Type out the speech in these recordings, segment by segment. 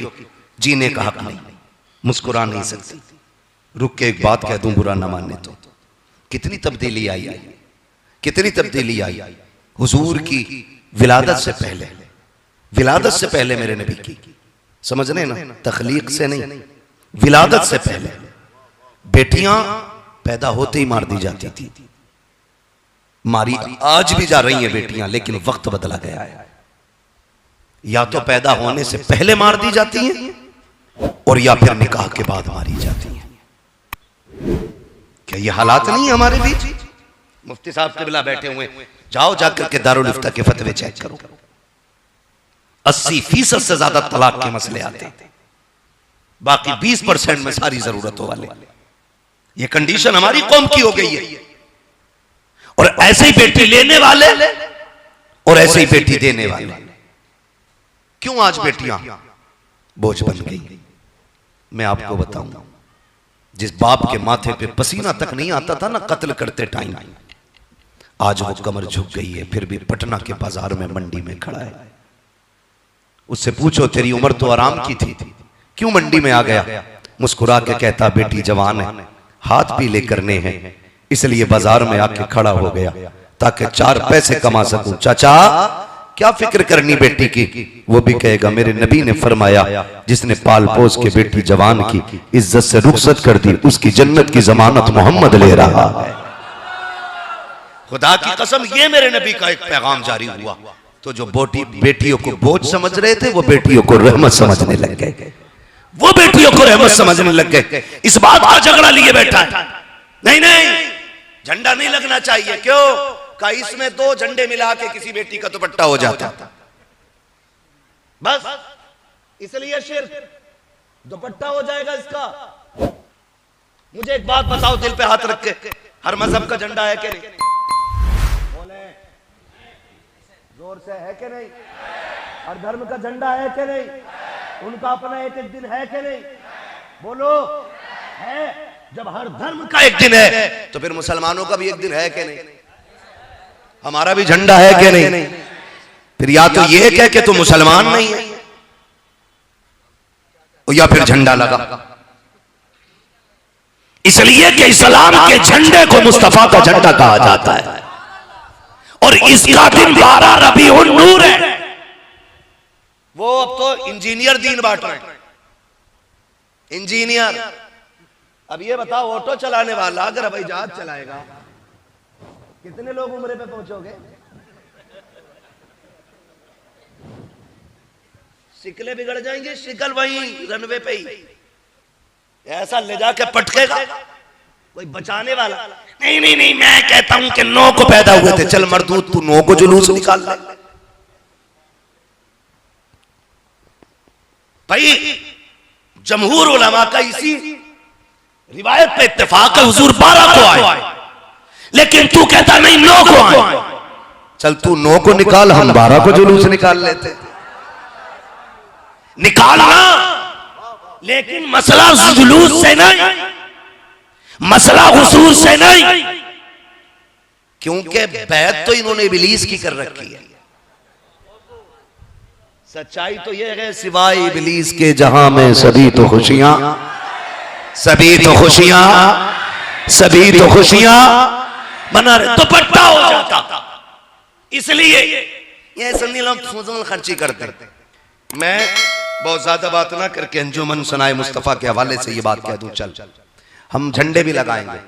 की जीने का हक नहीं, मुस्कुरा नहीं सकती। रुक के एक बात कह दूं, बुरा ना मानने तो। कितनी तब्दीली आई है, कितनी तब्दीली आई हुजूर की विलादत से पहले, विलादत से पहले मेरे नबी की, समझ रहे ना, तखलीक से नहीं, विलादत से पहले बेटियां पैदा होते ही मार दी जाती थी। मारी आज भी जा रही हैं बेटियां, लेकिन वक्त बदला गया है। या तो पैदा होने से पहले मार दी जाती हैं और या फिर निकाह के बाद मारी जाती हैं। क्या ये हालात नहीं है हमारे बीच? मुफ्ती साहब क़िबला बैठे हुए, जाओ जाकर के दारुल इफ्ता के फतवे चेक करो, 80% से ज्यादा तलाक के मसले आते हैं, बाकी 20% में सारी जरूरतों वाले। ये कंडीशन हमारी कौम की हो गई है। और ऐसे ही बेटी लेने वाले और ऐसे ही बेटी देने वाले। क्यों आज बेटियां बोझ बन गई? मैं आपको बताऊं, जिस बाप के माथे पे पसीना तक नहीं आता था ना कत्ल करते टाइम, आज वो कमर झुक गई है, फिर भी पटना के बाजार में मंडी में खड़ा है। उससे पूछो तेरी उम्र तो आराम की थी, क्यों मंडी में आ गया? मुस्कुरा के कहता बेटी जवान है, हाथ पीले करने हैं, इसलिए बाजार में आके खड़ा हो गया ताकि 4 पैसे कमा सकूं। चाचा क्या फिक्र करनी बेटी की? वो भी कहेगा मेरे नबी ने फरमाया जिसने पाल पोस के बेटी जवान की इज्जत से रुखसत कर दी, उसकी जन्नत की जमानत मोहम्मद ले रहा है। खुदा की कसम, ये मेरे नबी का एक पैगाम जारी हुआ तो जो बेटियों को बोझ समझ रहे थे वो बेटियों को रहमत समझने लग गए, वो बेटियों को रहमत समझने लग गए। इस बात का झगड़ा लिए बैठा है, नहीं नहीं झंडा नहीं लगना चाहिए। क्यों? का इसमें 2 झंडे मिला के किसी बेटी का दुपट्टा हो जाता, बस इसलिए शिर्क दुपट्टा हो जाएगा इसका। मुझे एक बात बताओ, दिल पे हाथ रख के, हर मजहब का झंडा है कि नहीं? बोले जोर से, है कि नहीं? हर धर्म का झंडा है कि नहीं? उनका अपना एक एक दिन है कि नहीं? बोलो, है। जब हर धर्म का एक दिन है तो फिर मुसलमानों का भी एक दिन है कि नहीं? हमारा भी झंडा है कि नहीं? फिर या तो ये कह के तो मुसलमान नहीं है, या फिर झंडा लगा। इसलिए कि इस्लाम के झंडे को मुस्तफा का झंडा कहा जाता है और इसका दिन 12 रबीउन नूर है। वो अब तो इंजीनियर दीन बांट रहे हैं, इंजीनियर। अब ये बताओ, ऑटो चलाने वाला अगर हवाई जहाज चलाएगा, कितने लोग उम्रे पे पहुंचोगे? शिकले बिगड़ जाएंगे, शिकल वहीं रनवे पे ही ऐसा ले जाके पटकेगा, कोई बचाने वाला नहीं। नहीं नहीं, मैं कहता हूं कि 9 को पैदा हुए थे, चल मरदूद तू 9 को जुलूस निकाल ले भाई। जमहूर उलमा का इसी रिवायत पे इत्तेफाक है, हुजूर 12 को आए, लेकिन तू कहता नहीं 9 को आए। चल तू 9 को निकाल, हम 12 को जुलूस निकाल लेते। निकालना, लेकिन मसला जुलूस से नहीं, मसला हुजूर से नहीं, क्योंकि बैत तो इन्होंने इब्लीस की कर रखी है। सच्चाई तो यह है, सिवाय इब्लीस के जहां में सभी तो खुशियां, सभी तो खुशियां, सभी तो खुशियां मना रहे। दुपट्टा हो जाता, इसलिए ये सुन्नी लोग फजूल खर्ची करते। मैं बहुत ज्यादा बात ना करके अंजुमन सनाए मुस्तफा के हवाले से ये बात कह दूं, चल हम झंडे भी लगाएंगे।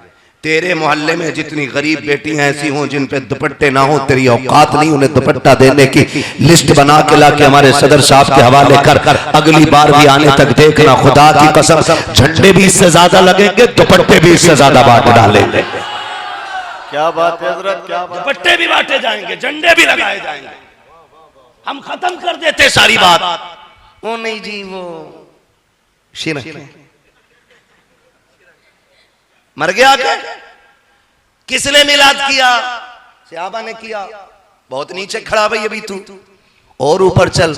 तेरे मोहल्ले में जितनी गरीब बेटियां ऐसी हों जिन पे दुपट्टे ना हो, तेरी औकात नहीं उन्हें दुपट्टा देने की, लिस्ट बना के लाके हमारे सदर साहब के हवाले कर। अगली बार भी आने तक देखना, खुदा की कसम झंडे भी इससे ज्यादा लगेंगे, दुपट्टे भी इससे ज्यादा बांट डालेंगे। क्या बात है हजरत, क्या बात। दुपट्टे भी बांटे जाएंगे, झंडे भी लगाए जाएंगे, हम खत्म कर देते सारी बात। वो नहीं जी, वो शिरक मर गया क्या? किसने मिलाद किया? सहाबा ने किया। बहुत नीचे खड़ा भाई अभी तू, और ऊपर चल,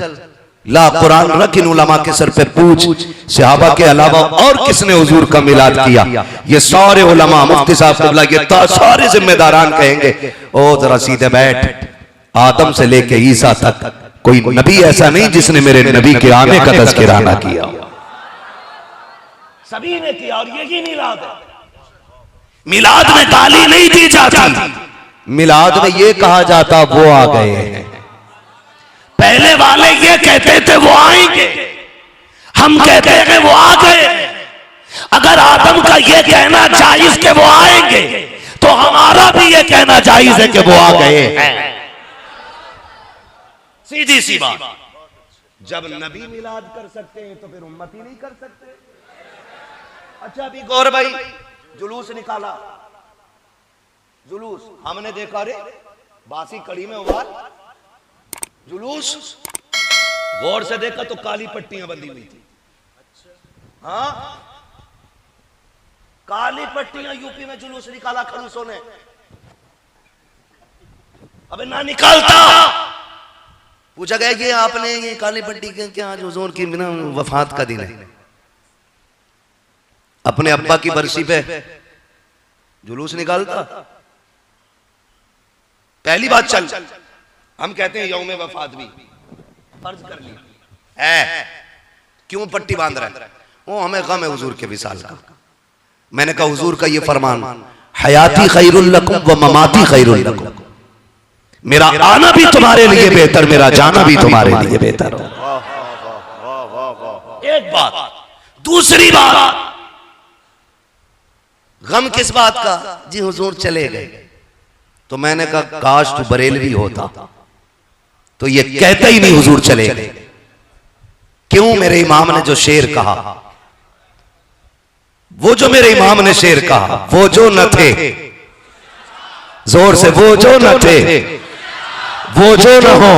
ला कुरान रख इन उलमा के सर पे पूछ, सहाबा के अलावा और किसने हुजूर का मिलाद किया? ये सारे उलमा, मुफ्ती साहब क़िबला, ये सारे जिम्मेदारान कहेंगे ओ जरा सीधे बैठ, आदम से लेके ईसा तक कोई नबी ऐसा नहीं जिसने मेरे नबी के आने का तज़किरा ना किया। सभी ने किया और यही मिलाद है। मिलाद में गाली नहीं दी जाती, मिलाद में ये कहा जाता वो आ गए हैं। पहले वाले ये कहते थे वो आएंगे, हम कहते हैं वो आ गए। अगर आदम का ये कहना जायज के वो आएंगे तो हमारा भी ये कहना जायज है कि वो आ गए हैं। सीधी सी बात। जब नबी मिलाद कर सकते हैं तो फिर उम्मत ही नहीं कर सकते। अच्छा अभी गौर भाई जुलूस निकाला, जुलूस हमने देखा रे बासी कड़ी में उबाल जुलूस, गौर से देखा तो काली पट्टियां बंधी हुई थी। हाँ काली पट्टियां यूपी में जुलूस निकाला खड़ूसों ने। अबे ना निकालता। पूछा गया कि आपने ये काली पट्टी के क्या आज हुजूर की बिना वफात का दिन है, अपने अब्बा की बरसी पे जुलूस निकालता। पहली बात चल हम कहते हैं यौम वफात भी फर्ज कर लिया है, क्यों पट्टी बांध रहा है? वो हमें गम है हुजूर के विसाल का। मैंने कहा हुजूर का ये फरमान हयाती खैरुल लकुम व ममाती खैरुल लकुम, मेरा आना भी तुम्हारे लिए बेहतर, मेरा जाना भी तुम्हारे लिए बेहतर। एक बात। दूसरी बात, गम किस बात का? जी हुजूर चले गए। तो मैंने कहा काश तू बरेलवी होता तो ये कहते ही नहीं हुजूर चले गए। क्यों? मेरे इमाम ने जो शेर कहा, वो जो मेरे इमाम ने शेर कहा, वो जो न थे, जोर से, वो जो न थे वो जो न हो,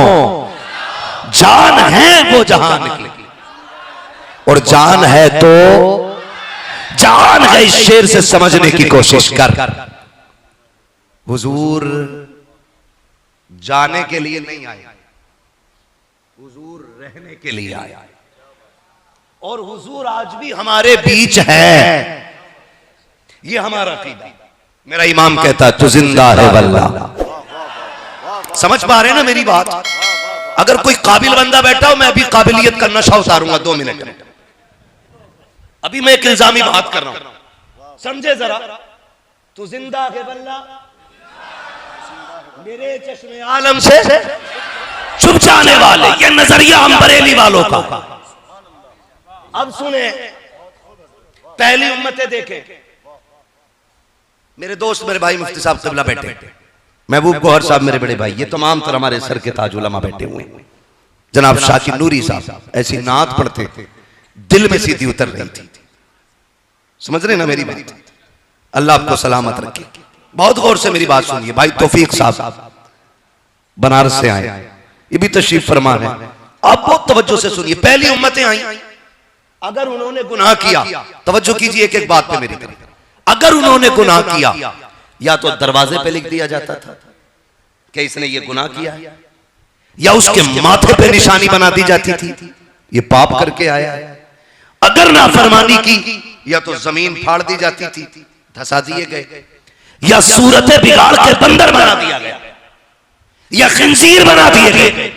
जान है वो जहान की, और जान है तो जान है। इस शेर से समझने की कोशिश कर। हुजूर जाने के लिए नहीं आए, हुजूर रहने के लिए आए, और हुजूर आज भी हमारे बीच है। ये हमारा अकीदा। मेरा इमाम कहता तू जिंदा है वल्लाह। समझ पा रहे ना मेरी बात? अगर कोई काबिल बंदा बैठा हो, मैं अभी काबिलियत का नशा उतारूंगा 2 मिनट में। अभी मैं एक इल्जामी बात कर रहा हूं, समझे जरा। तू जिंदा है वल्लाह, मेरे चश्मे आलम से छुप जाने वाले, ये नजरिया हम बरेली वालों का। अब सुने, पहली उम्मतें देखें। मेरे दोस्त, मेरे भाई मुफ्ती साहब क़िबला बैठे, महबूब गौहर साहब मेरे बड़े भाई, ये तमाम तरह हमारे सर के ताज उलमा बैठे हुए हैं। जनाब शाकिर नूरी साहब ऐसी नात पढ़ते थे, दिल में सीधी उतर रही थी। समझ रहे ना मेरी बात? अल्लाह आपको सलामत रखे। बहुत गौर से मेरी बात सुनिए। भाई तौफीक साहब बनारस से आए, ये भी तशरीफ फरमा है। आप बहुत तवज्जो से सुनिए। पहली उम्मतें आई, अगर उन्होंने गुनाह किया, तवज्जो कीजिए एक एक बात पे मेरी तरफ, अगर उन्होंने गुनाह किया, या तो दरवाजे पे लिख दिया जाता था कि इसने ये गुनाह किया, या उसके माथे पे निशानी बना दी जाती थी ये पाप करके आया। अगर नाफरमानी की, या तो जमीन फाड़ दी जाती थी, धसा दिए गए, या सूरतें बिगाड़ के बंदर बना दिया गया, या खिंजीर बना दिए गए,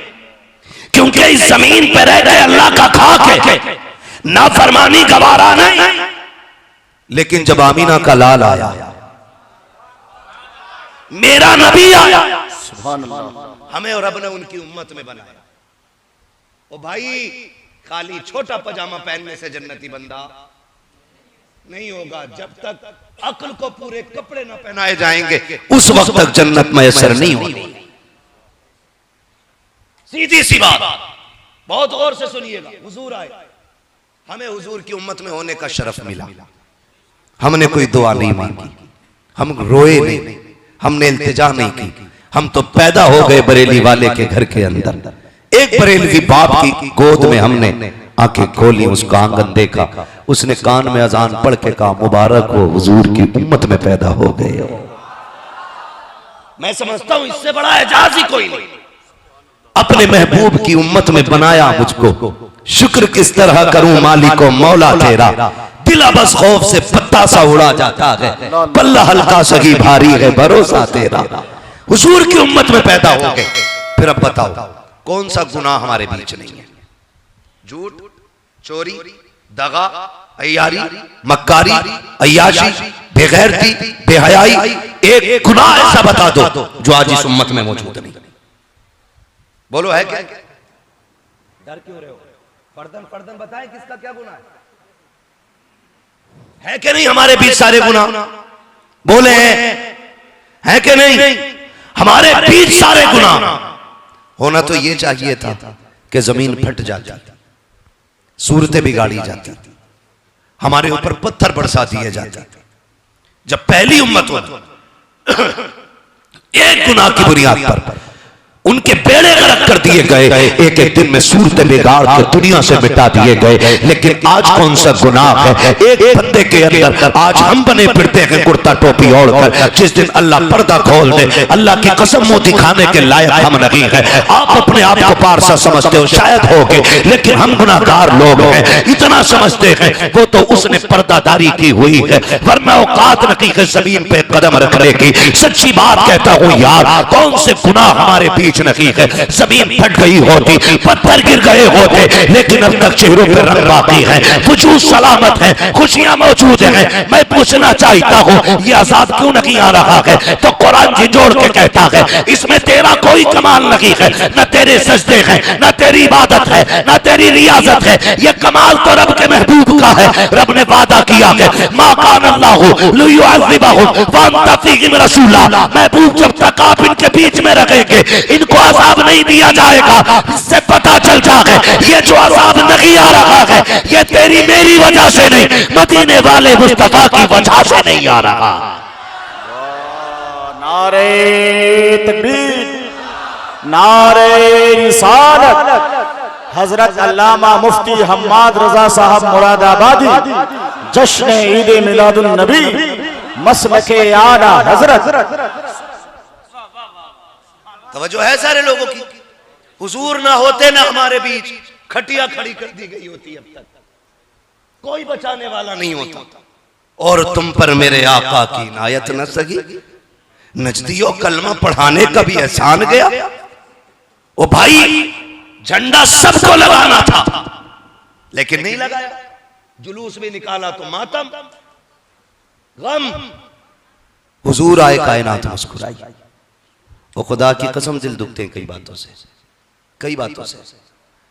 क्योंकि इस जमीन पर रह गए अल्लाह का खाक है। नाफरमानी गवारा नहीं। लेकिन जब आमीना का लाल आया, मेरा नबी आया, हमें और रब ने उनकी उम्मत में बनाया। ओ भाई, खाली छोटा पजामा पहनने से जन्नती बंदा नहीं होगा। जब तक अक्ल को पूरे कपड़े न पहनाए जाएंगे, उस वक्त तक जन्नत मैसर नहीं होगी। सीधी सी बात, बहुत गौर से सुनिएगा। हुजूर आए, हमें हुजूर की उम्मत में होने का शरफ मिला। हमने कोई दुआ नहीं मांगी, हम रोए नहीं, हमने इल्तिजा नहीं की। हम तो पैदा हो गए बरेली वाले के घर के अंदर। एक बरेलवी बाप की गोद में हमने आंखें खोली, उसका आंगन देखा, उसने कान में अजान पढ़ के कहा मुबारक हो, हुजूर की उम्मत में पैदा हो गए हो। मैं समझता हूं इससे बड़ा एजाज ही कोई नहीं। अपने महबूब की उम्मत में बनाया मुझको, शुक्र किस तरह करूं मालिको मौला तेरा। दिला बस खौफ से पत्ता सा उड़ा जाता है, पल्ला हल्का सही भारी है भरोसा तेरा। हुजूर की उम्मत में पैदा हो गए। फिर अब बताओ, कौन सा गुनाह हमारे बीच नहीं है? झूठ, चोरी, दगा, अय्यारी, मक्कारी, अय्याशी, बेगैरती, बेहयाई, एक गुनाह ऐसा बता दो जो आज इस उम्मत में मौजूद नहीं। बोलो है क्या? डर क्यों रहे हो? फर्दन फर्दन बताएं किसका क्या गुनाह है कि नहीं हमारे बीच सारे गुनाह? बोले है कि नहीं हमारे बीच सारे गुनाह? होना तो ये चाहिए था कि जमीन फट जाती, सूरतें बिगाड़ी जाती, हमारे ऊपर पत्थर बरसा दिए जाते। जब पहली उम्मत हो एक गुनाह की बुनियाद पर उनके बेड़े गरक कर दिए गए, एक एक दिन में सूरतें बिगाड़ कर दुनिया से मिटा दिए गए। लेकिन आज कौन सा गुनाह है एक बंदे के अंदर? आज हम बने फिरते हैं कुर्ता टोपी ओढ़कर। जिस दिन अल्लाह पर्दा खोल दे, अल्लाह की कसम मोती खाने के लायक हम नहीं है। आप अपने आप को पारसा समझते हो, शायद होगे, लेकिन हम गुनाहगार लोग हैं, इतना समझते हैं। वो तो उसने पर्दादारी की हुई है, वरना औकात नहीं है जमीन पे कदम रखने की। सच्ची बात कहता हूं यार, कौन से गुनाह हमारे बीच नहीं है? जमीन फट गई होती, पत्थर गिर गए होते, लेकिन अब तक चेहरों पर रंग बाकी है, वजूद सलामत है, खुशियां मौजूद हैं। मैं पूछना चाहता हूं ये अजाब क्यों नहीं आ रहा है? तो कुरान झिझोड़ के कहता है इसमें तेरा कोई कमाल नहीं है, न तेरे सजदे हैं, न तेरी इबादत है, न तेरी रियाजत है। ये कमाल तो रब के महबूब का है। रब ने वादा किया है मा कान अल्लाहु लियुअज़्ज़िबहुम व अंत फीहिम रसूला। महबूब जब तक आप इनके बीच में रहेंगे इनको अज़ाब नहीं दिया जाएगा। इससे पता चलता है ये जो अज़ाब नहीं आ रहा है ये तेरी मेरी वजह से नहीं, मदीने वाले मुस्तफा की वजह से नहीं आ रहा। नारे तकबीर, नारे रिसालत। हजरत अल्लामा मुफ्ती हम्माद रजा साहब मुरादाबादी जश्न ईद मिलादुन नबी मसलके आला हजरत। तवज्जो है सारे लोगों की? हुजूर ना होते ना हमारे बीच खटिया खड़ी कर दी गई होती, अब तक कोई बचाने वाला नहीं होता। और तुम पर मेरे आका की इनायत न सगी, नजदियों कलमा पढ़ाने का भी एहसान गया। ओ भाई झंडा सबको लगाना था लेकिन नहीं लगाया, जुलूस भी निकाला तो मातम गम। हुजूर आए कायनात मुस्कुराई। वो खुदा की कसम दिल दुखते हैं कई बातों से, कई बातों से।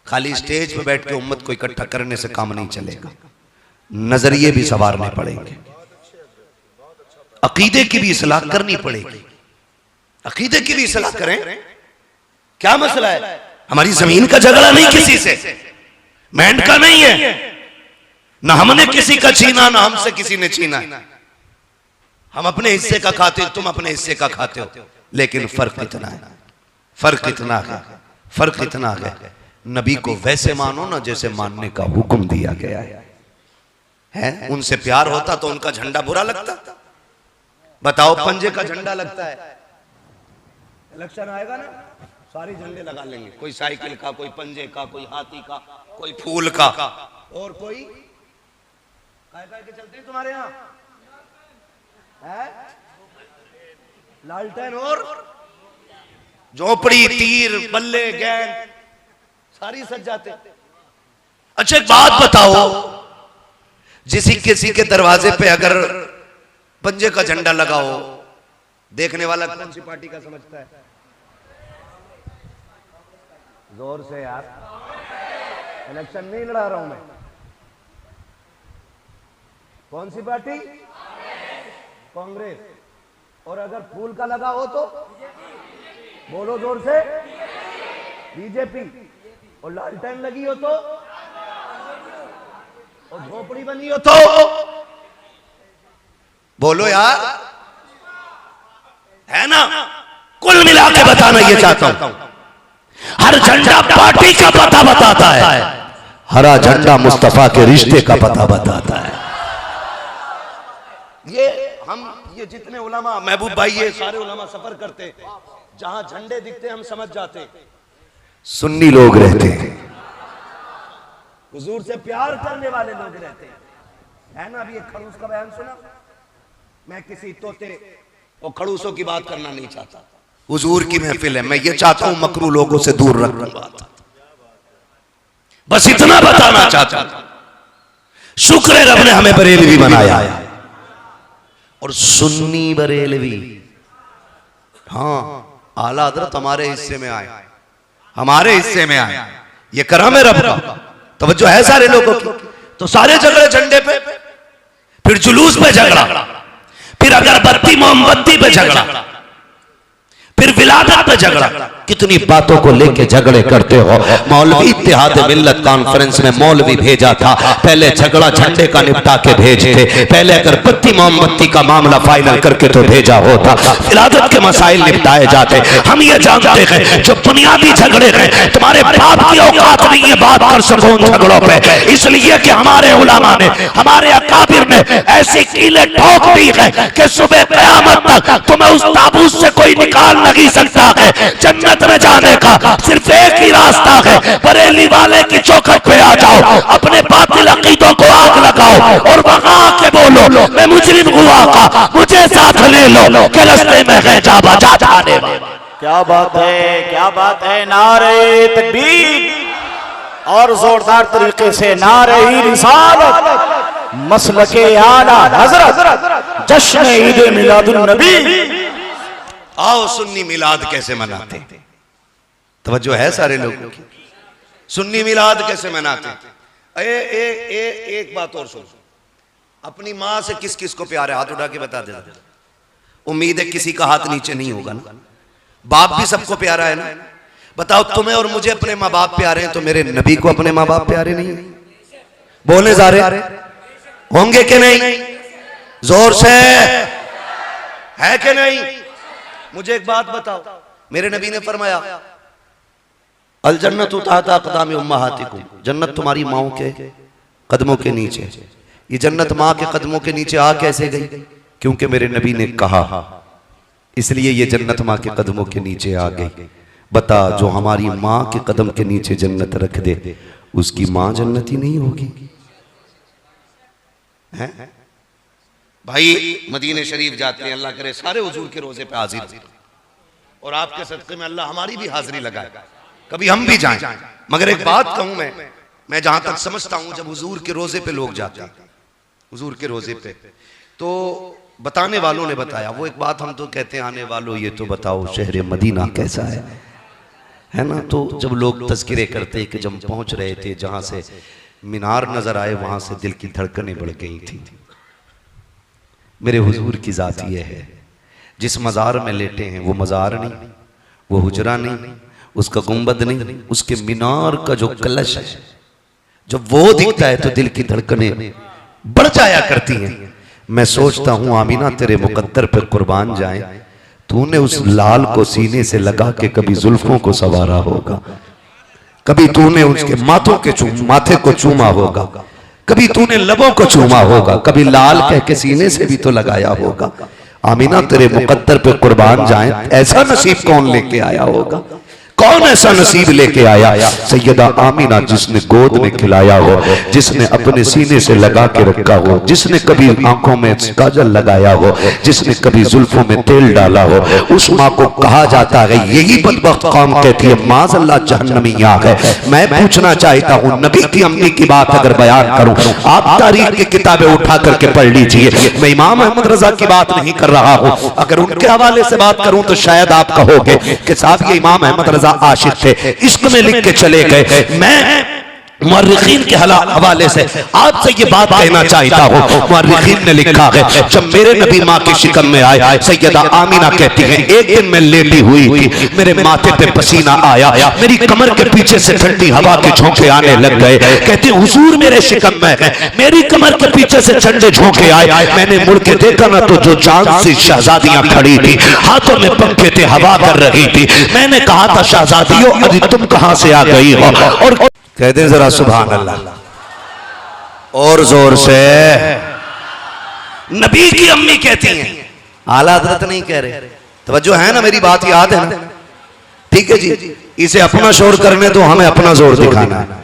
खाली स्टेज पे बैठ के उम्मत को इकट्ठा करने से काम नहीं चलेगा, नजरिए भी संवारने पड़ेंगे, अकीदे की भी इस्लाह करनी पड़ेगी। अकीदे की भी इस्लाह करें। क्या मसला है? हमारी जमीन का झगड़ा नहीं किसी से, मैंड का नहीं है, ना हमने किसी का छीना ना हमसे किसी ने छीना। हम अपने हिस्से का खाते हो, तुम अपने हिस्से का खाते हो, लेकिन फर्क इतना है, फर्क इतना है, फर्क इतना है, नबी को वैसे मानो ना जैसे मानने का हुक्म दिया गया है। उनसे प्यार होता तो उनका झंडा बुरा लगता? बताओ, पंजे का झंडा लगता है, इलेक्शन आएगा ना सारे झंडे लगा लेंगे, कोई साइकिल का, कोई पंजे का, कोई हाथी का, कोई फूल का, और कोई काय के चलते हैं तुम्हारे यहाँ है? लालटेन और झोपड़ी, तीर, बल्ले, गेंद सारी सज जाते। अच्छा एक बात बताओ, किसी के दरवाजे पे अगर पंजे का झंडा लगा हो, देखने वाला कौन सी पार्टी का समझता है? जोर से यार, इलेक्शन नहीं लड़ा रहा हूं मैं। कौन सी पार्टी? कांग्रेस। और अगर फूल का लगा हो तो बोलो जोर से, बीजेपी। और लालटेन लगी हो तो, और झोपड़ी बनी हो तो बोलो यार, है ना? कुल मिला के बताना ये चाहता हूं, हर झंडा पार्टी का पता बताता है, हरा झंडा मुस्तफा के रिश्ते का पता बताता है। ये जितने उलमा, महबूब भाई, ये सारे उलमा सफर करते हैं, जहां झंडे दिखते हम समझ जाते हैं सुन्नी लोग रहते हैं, हुजूर से प्यार करने वाले लोग रहते हैं, है ना? अभी एक खड़ूस का बयान सुना। मैं किसी तोते और खड़ूसों की बात करना नहीं चाहता, हुजूर की महफिल है, मैं ये चाहता हूं मकरू लोगों से दूर रखूंगा। बस इतना बताना चाहता हूं। शुक्र है रब ने हमें बरेलवी बनाया और सुन्नी बरेलवी। हाँ, आला हजरत हमारे हिस्से में आए, हमारे हिस्से में आए, ये करम है रब का। तवज्जो है सारे लोगों की। तो सारे झगड़े झंडे पे, फिर जुलूस पे झगड़ा, फिर अगरबत्ती मोमबत्ती पे झगड़ा, फिर विलादत पे झगड़ा। कितनी बातों को लेके झगड़े करते हो। मौलवी इत्तेहाद मिल्लत कॉन्फ्रेंस में मौलवी भेजा था, पहले झगड़ा झंडे का निपटा के भेजते, पहले अगरबत्ती मोमबत्ती का मामला फाइनल करके तो भेजा होता, विलादत के मसाइल निपटाए जाते। हम ये जानते हैं जो बुनियादी झगड़े हैं, तुम्हारे बाप की औकात नहीं है बात कर सको उन झगड़ों पे, इसलिए कि हमारे उलमा ने, हमारे अकाबिर ने ऐसी कीलें ठोक दी है कि सुबह क़यामत तक तुम्हें उस ताबूत से कोई निकाल नहीं सकता है। जन्नत में जाने का सिर्फ एक ही रास्ता है, बरेली वाले की चौखट पे आ जाओ, अपने बातिल अकीदों को आग लगाओ और वहां आके बोलो मैं मुजरिम हुआ का, मुझे साथ ले लो कि रास्ते में है जा बजा जाने वाला। क्या बात है, क्या बात है। नारे तकबीर और जोरदार तरीके से नारे रिसालत, मसलके आला हजरत, जश्न ईद मिलादुन नबी। आओ सुन्नी मिलाद कैसे मनाते, तवज्जो है सारे लोगों की। सुन्नी मिलाद कैसे मनाते। एक बात और सुन, अपनी माँ से किस किस को प्यार है, हाथ उठा के बता दे। उम्मीद है किसी का हाथ नीचे नहीं होगा ना। बाप भी सबको प्यारा है ना। बताओ तुम्हें और मुझे अपने माँ बाप प्यारे हैं, तो मेरे नबी को अपने माँ बाप प्यारे नहीं है? बोलने जा रहे होंगे कि नहीं? जोर से है कि नहीं? मुझे एक बात बताओ, मेरे नबी ने फरमाया अल जन्नतु तहत अक़दाम उम्महातिकुम, जन्नत तुम्हारी माओ के कदमों के नीचे। ये जन्नत माँ के कदमों के नीचे आ कैसे गई? क्योंकि मेरे नबी ने कहा, इसलिए ये जन्नत माँ के कदमों के नीचे आ गई। बता, जो हमारी माँ के कदम के नीचे जन्नत रख दे, उसकी माँ जन्नती नहीं होगी? है भाई, मदीने शरीफ जाते हैं, अल्लाह करे सारे हुजूर के रोजे पे हाजिर, और आपके सदक़े में अल्लाह हमारी भी हाजिरी लगाए, कभी हम भी जाएं। मगर एक बात कहूं मैं जहां तक समझता हूं, जब हुजूर के रोजे पे लोग जाते हैं, हुजूर के रोजे पे, तो बताने वालों ने बताया, वो एक बात हम तो कहते हैं, आने वालों ये तो बताओ शहर मदीना कैसा है ना। तो जब लोग तज़किरे करते कि जब पहुंच रहे थे, जहां से मीनार नजर आए, वहां से दिल की धड़कनें बढ़ गई थी। मेरे हुजूर की जात ये है, जिस मज़ार में लेटे हैं वो मज़ार नहीं, वो हुजरा नहीं, उसका गुंबद नहीं, उसके मीनार का जो कलश है, जब वो दिखता है तो दिल की धड़कनें बढ़ जाया करती हैं। मैं सोचता हूं आमीना तेरे मुकद्दर पे कुर्बान जाए, तूने उस लाल को सीने से लगा के कभी जुल्फों को संवारा होगा, कभी तूने उसके माथे को चूमा होगा, कभी तूने लबों को चूमा होगा, कभी लाल कह के सीने से भी तो लगाया होगा। आमीना तेरे मुकद्दर पे कुर्बान जाए, ऐसा नसीब कौन लेके आया होगा? कौन ऐसा नसीब लेके आया? सैयदा आमीना, जिसने गोद में खिलाया हो, जिसने अपने सीने से लगा के रखा हो, जिसने कभी आंखों में काजल लगाया हो, जिसने कभी जुल्फों में तेल डाला हो, उस माँ को कहा जाता है, यही बदबख्त कौम कहती है माज़अल्लाह जहन्नमिया है। मैं पूछना चाहता हूँ, नबी की अम्मी की बात अगर बयान करूँ, आप तारीख की किताबें उठा करके पढ़ लीजिए। मैं इमाम अहमद रजा की बात नहीं कर रहा हूँ, अगर उनके हवाले से बात करूँ तो शायद आप कहोगे कि साहब ये इमाम अहमद रजा आशिक थे, इश्क में लिख के चले गए। मैं मुअर्रिखीन के हवाले से आपसे ये बात कहना चाहता हूँ, मुअर्रिखीन ने लिखा है, जब मेरे नबी माँ की शिकम में आए, सैयदा आमीना कहती है, एक दिन मैं लेटी हुई थी, मेरे माथे पे पसीना आया, मेरी कमर के पीछे से ठंडी हवा के झोंके आने लग गए। कहती हुजूर मेरे शिकम में है, मेरी कमर के पीछे से ठंडे झोंके आए, मैंने मुड़ के देखा ना तो जो चांद सी शहजादियां खड़ी थी, हाथों में पंखे थे, हवा कर रही थी। मैंने कहा था, शहजादियों अभी तुम कहां से आ गई हो? और कहते हैं जरा सुभान अल्लाह और जोर से। नबी की अम्मी कहती हैं, आला हज़रत नहीं कह रहे, तवज्जो है ना, मेरी बात याद है ना? ठीक है जी, इसे अपना शोर करने तो हमें अपना जोर दिखाना है।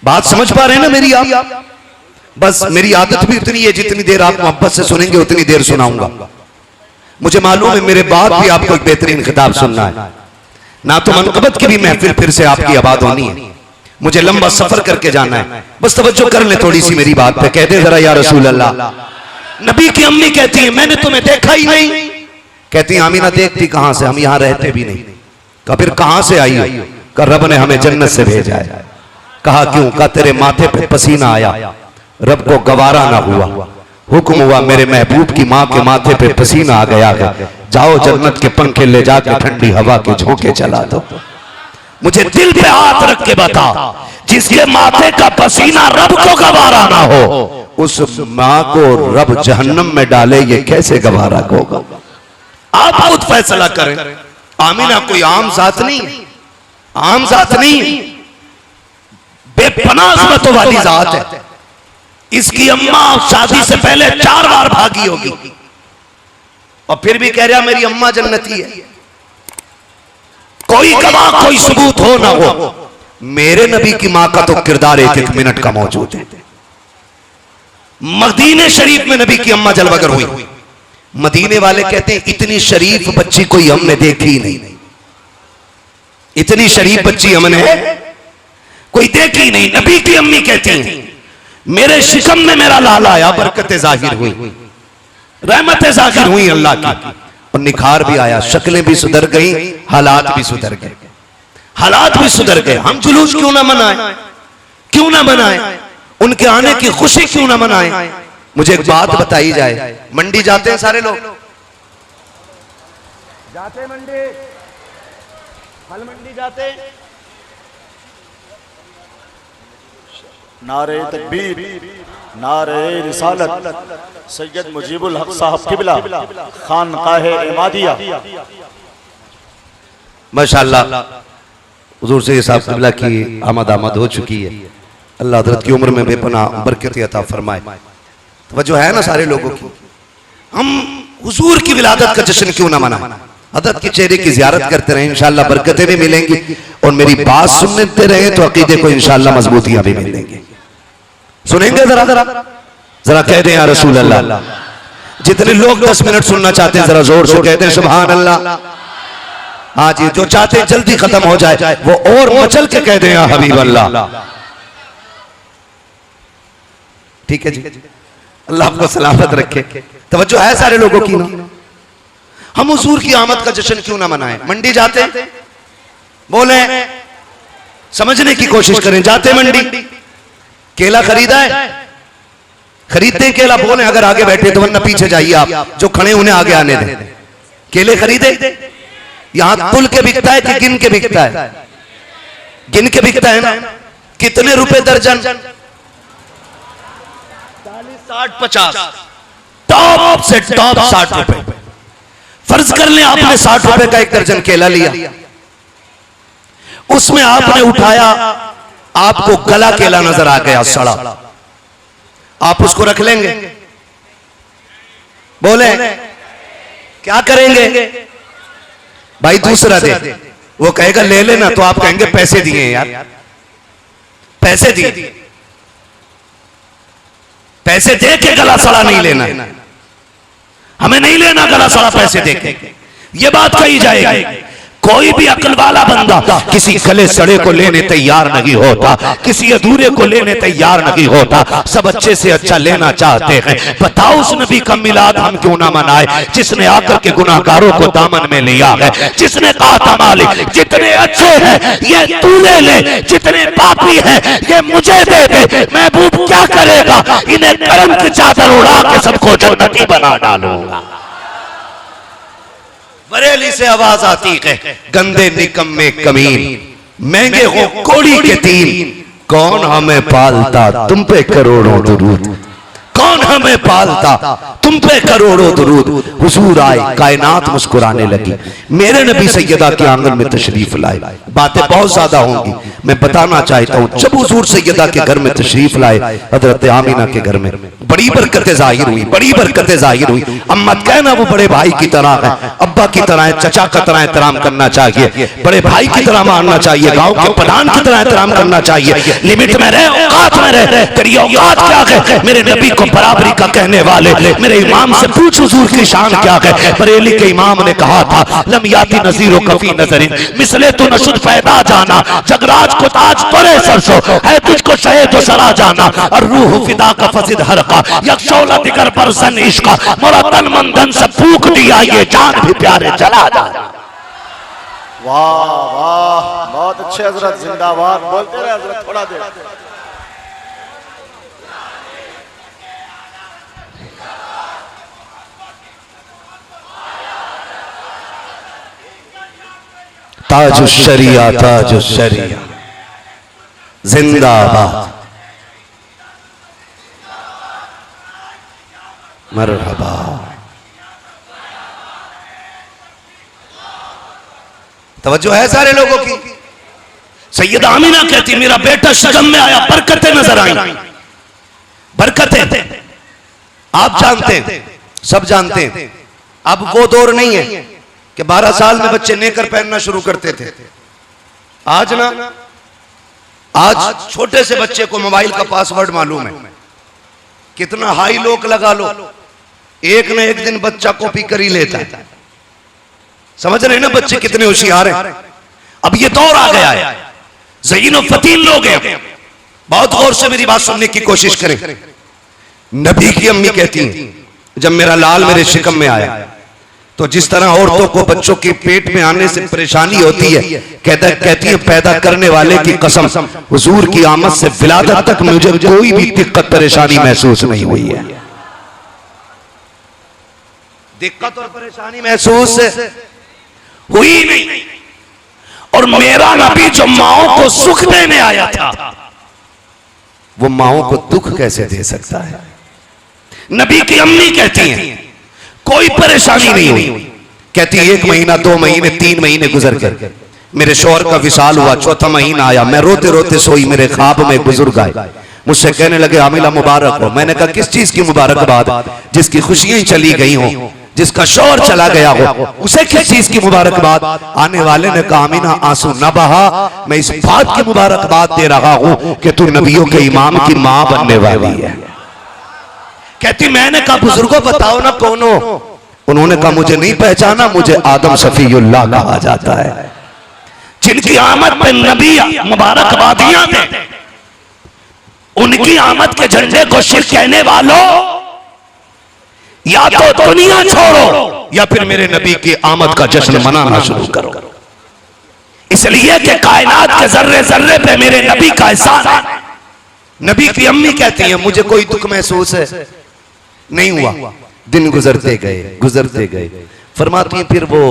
बात समझ पा रहे हैं ना मेरी आप? बस मेरी आदत भी उतनी है, जितनी देर आप मोहब्बत से सुनेंगे उतनी देर सुनाऊंगा। मुझे मालूम है मेरे बाद भी आपको एक बेहतरीन खिताब सुनना है, ना तो मनकबत की भी महफिल फिर से आपकी आबाद होनी है, मुझे लंबा सफर करके जाना है। बस तवज्जो कर ले थोड़ी सी मेरी बात पे, कह दे जरा या रसूल अल्लाह। नबी की अम्मी कहती है मैंने तुम्हें देखा ही नहीं। कहती आमीना देखती कहां से, हम यहां रहते भी नहीं। कहा फिर कहां से आई हो? कहा रब ने हमें जन्नत से भेजा है। कहा क्यों? कहा तेरे माथे पे पसीना आया, रब को गवारा ना हुआ, हुक्म हुआ मेरे महबूब की माँ के माथे पे पसीना आ गया है, जाओ जन्नत के पंखे ले जाके ठंडी हवा के झोंके चला दो। मुझे दिल पे हाथ रख के बता, जिसके माथे का पसीना रब को गवारा ना हो, उस माँ को रब जहन्नम में डाले, ये कैसे गवारा होगा? आप खुद फैसला करें। आमीना कोई आम जात नहीं, आम जात नहीं, बेपनाह अज़मतों वाली जात है। इसकी अम्मा शादी से पहले 4 बार भागी होगी और फिर भी कह रहा मेरी अम्मा जन्नती है। कोई गवाह कोई सबूत हो ना हो, मेरे नबी की मां का तो किरदार 1-1 मिनट का मौजूद है। मदीने शरीफ में नबी की अम्मा जलवागर हुई। मदीने वाले कहते हैं इतनी शरीफ बच्ची कोई हमने देखी ही नहीं, इतनी शरीफ बच्ची हमने कोई देखी नहीं। नबी की अम्मी कहती हैं मेरे शिकम में मेरा लाला आया, बरकतें जाहिर हुई, रहमतें जाहिर हुई अल्लाह की, और निखार भी आया, शक्लें भी सुधर गई, हालात भी सुधर गए, हालात भी सुधर गए। हम जुलूस क्यों ना मनाएं, क्यों ना मनाएं, उनके आने की खुशी क्यों ना मनाएं। मुझे एक बात बताई जाए, मंडी जाते हैं सारे लोग, जाते मंडी, फल मंडी जाते, नारे तकबीर, नारे रिसालत, सैयद मुजीबुल हक साहब किबला, खानकाहे इमादिया। माशाअल्लाह हुजूर से साहब किबला की आमद हो चुकी है। अल्लाह हज़रत की उम्र में बेपनाह बरकत अता फरमाए। तो है ना सारे लोगों की, हम हुजूर की विलादत का जश्न क्यों ना मनाएं, हज़रत के चेहरे की ज़ियारत करते रहें, इंशाअल्लाह बरकतें भी मिलेंगी, और मेरी बात सुनते रहें तो अकीदे को इंशाअल्लाह मजबूतियां भी मिलेंगी। सुनेंगे जरा जरा जरा कह दें या रसूल अल्लाह। जितने लोग 10 मिनट सुनना चाहते हैं जरा जोर से कहते हैं सुभान अल्लाह। हाँ जी, जो चाहते हैं जल्दी खत्म हो जाए वो और मचल के कह दें या हबीब अल्लाह। ठीक है जी, अल्लाह आपको सलामत रखे। तवज्जो है सारे लोगों की ना। हम हुजूर की आमद का जश्न क्यों ना मनाएं। मंडी जाते बोले, समझने की कोशिश करें, जाते मंडी, केला खरीदा है, खरीदते हैं केला, बोले अगर आगे बैठे तो वरना पीछे जाइए आप, जो खड़े उन्हें आगे आने दें। केले खरीदे, यहां तुल के बिकता है कि गिन के बिकता है? गिन के बिकता है ना। कितने रुपए दर्जन? 40, 50, टॉप से टॉप 60 रुपए। फर्ज कर लें आपने 60 रुपए का एक दर्जन केला लिया, उसमें आपने उठाया, आपको गला केला नजर आ गया सड़ा, आप उसको रख लेंगे? बोले क्या करेंगे? भाई दूसरा दे। वो कहेगा ले लेना, तो आप कहेंगे पैसे दिए यार, पैसे दिए, पैसे दे के गला सड़ा नहीं लेना, हमें नहीं लेना गला सड़ा पैसे दे के। ये बात कही जाएगी। कोई भी अक्ल वाला बंदा किसी गले सड़े को लेने तैयार नहीं होता, किसी अधूरे को लेने तैयार नहीं होता, सब अच्छे से अच्छा लेना चाहते हैं। बताओ उस नबी का मिलाद हम क्यों ना मनाए जिसने आकर के गुनाहगारों को दामन में लिया है, जिसने कहा था मालिक जितने अच्छे हैं ये तू ले ले, जितने पापी हैं ये मुझे दे दे। महबूब क्या करेगा? इन्हें करम की चादर उड़ा के सबको जन्नती बना डालूंगा। बरेली से आवाज आती है, गंदे निकम्मे कमीन, महंगे हो कोड़ी के तीन, कौन हमें पालता तुम पे करोड़ों दुरूद, कौन हमें पालता तुम पे करोड़ों दुरूद। हुजूर आए, कायनात मुस्कुराने लगी, मेरे नबी सैयदा के आंगन में तशरीफ लाए। बातें बहुत ज्यादा होंगी, मैं बताना चाहता हूँ। जब हुजूर सैयदा के घर में तशरीफ लाए, हजरत आमीना के घर में बड़ी बरकतें जाहिर हुई, बड़ी बरकतें जाहिर हुई। अब मत कहना वो बड़े भाई की तरह है, अब्बा की तरह है, चचा की तरह एहतराम करना चाहिए, बड़े भाई की तरह मानना चाहिए, गांव के प्रधान की तरह एहतराम करना चाहिए। लिमिट में रहे, औकात में रहे। तेरी औकात क्या है? मेरे नबी को बराबरी का कहने वाले मेरे इमाम से पूछ हुजूर की शान क्या है। बरेली के इमाम ने कहा था लम याती नज़ीरो कफी नजरिन मिसले तो नशुद पैदा जाना, जगराज को ताज तोरे सरसो है तुझको शहीद तो सरा जाना, और रूह फिदा का फसिद हरका यक्षौला दिगर पर सन इश्का मोरा तन मन धन से फूक दिया ये जान भी प्यारे चला जा। वाह वाह, बहुत अच्छे हजरत, जिंदाबाद। बोलते रहे हजरत थोड़ा देर। ताजुश्शरिया ताजुश्शरिया जिंदाबाद मरहबा। तवज्जो है सारे लोगों की। सैयदा आमिना कहती मेरा बेटा शगम में आया, बरकतें नजर आई, बरकतें। आप जानते हैं, सब जानते हैं, अब वो दौर नहीं है कि 12 साल में बच्चे नेकर पहनना शुरू करते थे। आज ना, आज छोटे से बच्चे को मोबाइल का पासवर्ड मालूम है। कितना हाई लोक लगा लो, एक न एक दिन बच्चा कॉपी कर ही लेता है। समझ रहे हैं ना बच्चे कितने होशियार हैं। अब ये दौर आ गया है, ज़हीन और फतीन लोग हैं। बहुत गौर से मेरी बात सुनने की कोशिश करें। नबी की अम्मी कहती हैं जब मेरा लाल मेरे शिकम में आया तो जिस तरह औरतों को बच्चों के पेट में आने से परेशानी होती है, कहती है पैदा करने वाले की कसम हुजूर की आमद से विलादत तक मुझे कोई भी दिक्कत परेशानी महसूस नहीं हुई है। दिक्कत और परेशानी महसूस हुई नहीं। और मेरा नबी जो माओ को सुख देने आया था वो माओ को दुख कैसे दे सकता है। नबी की अम्मी कहती हैं कोई परेशानी नहीं हुई। कहती 1 महीना 2 महीने 3 महीने गुजर गए, मेरे शौहर का विशाल हुआ, चौथा महीना आया, मैं रोते रोते सोई, मेरे ख्वाब में बुजुर्ग आए, मुझसे कहने लगे आमिला मुबारक हो। मैंने कहा किस चीज की मुबारकबाद? जिसकी खुशियां चली गई हो, जिसका शौहर चला गया हो, उसे किस चीज की मुबारकबाद? आने वाले ने कहा आमिना आंसू न बहा, मैं इस बात की मुबारकबाद दे रहा हूं कि तू नबियों के इमाम की मां बनने वाली है। कहती मैंने कहा बुजुर्गों बताओ ना कौन हो? उन्होंने कहा मुझे नहीं पहचाना, मुझे आदम सफीउल्लाह कहा जाता है, जिनकी आमद पे नबी मुबारकबादियां दें। उनकी आमद के झंडे को शिर्क कहने वालों या तो दुनिया छोड़ो या फिर मेरे नबी की आमद का जश्न मनाना शुरू करो। इसलिए कि कायनात के जर्रे जर्रे पे मेरे नबी का एहसान है। नबी की अम्मी कहती है मुझे कोई दुख महसूस है नहीं हुआ। दिन गुजरते गए, फरमाती हैं फिर वो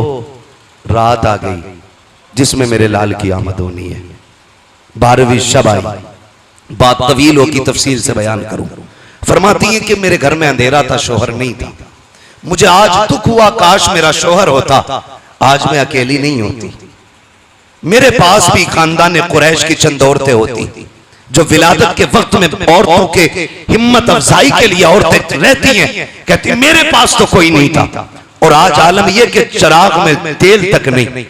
रात आ गई जिसमें मेरे लाल की आमद होनी है। 12वीं शब आई। बात तवील हो की तफसील से बयान करूं। फरमाती हैं कि मेरे घर में अंधेरा था, शोहर नहीं था। मुझे आज दुख हुआ काश मेरा शोहर होता, आज मैं अकेली नहीं होती। मेरे पास भी खानदान कुरैश की चंद औरतें होती जो विलादत के वक्त में औरतों के हिम्मत अफजाई के लिए औरतें रहती हैं। कहती मेरे पास तो कोई नहीं था और आज आलम यह कि चिराग में तेल तक नहीं।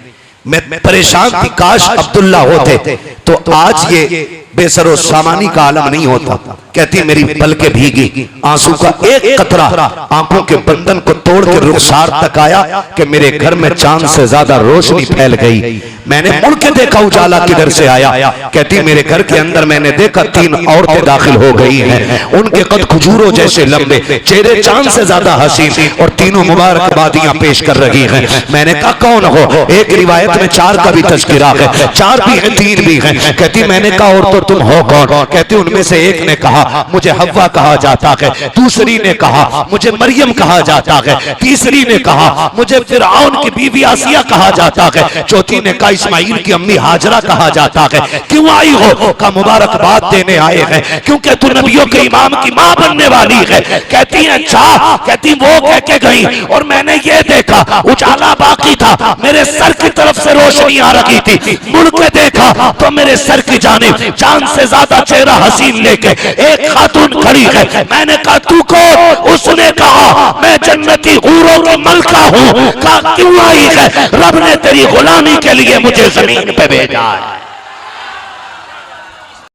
मैं परेशान थी, काश अब्दुल्ला होते तो आज ये बेसरो सामानी का आलम नहीं होता। कहती मेरी पलकें भीगी, आंसू का एक कतरा आंखों के बंधन को तोड़ के रुखसार तक आया कि मेरे घर में चांद से ज्यादा रोशनी फैल गई। मैंने मुड़ के देखा उजाला किधर से आया। कहती मेरे घर के अंदर मैंने देखा 3 औरतें दाखिल हो गई हैं। उनके कद खजूरों जैसे लंबे, चेहरे चांद से ज्यादा हसीन और तीनों मुबारकबादियां पेश कर रही हैं। मैंने कहा कौन हो? एक रिवायत में 4 का भी तज़किरा है, 4 भी है 3 भी है। कहती मैंने कहा और तो तुम हो कौन? कहती उनमें से एक ने कहा मुझे हव्वा कहा जाता है, दूसरी ने कहा मुझे मरियम कहा जाता है, तीसरी ने कहा मुझे फिरऔन की बीवी आसिया कहा जाता है, चौथी ने कहा इस्माइल की अम्मी हाजरा कहा जाता है। क्यों आई हो? का मुबारकबाद देने आए हैं क्योंकि तू नबियों के इमाम की मां बनने वाली है। कहती है अच्छा। कहती वो कह के गई और मैंने ये देखा उजाला बाकी था, मेरे सर की तरफ से रोशनी आ रही थी। मुड़ के देखा तो मेरे मेरे सर की जानिब जान से ज्यादा चेहरा हसीन लेके एक खातून खड़ी है। मैंने कहा तू कौन? उसने कहा मैं जन्नती हूरों की मलका हूँ। कहा क्यों आई है? रब ने तेरी गुलामी के लिए मुझे जमीन पे भेजा है।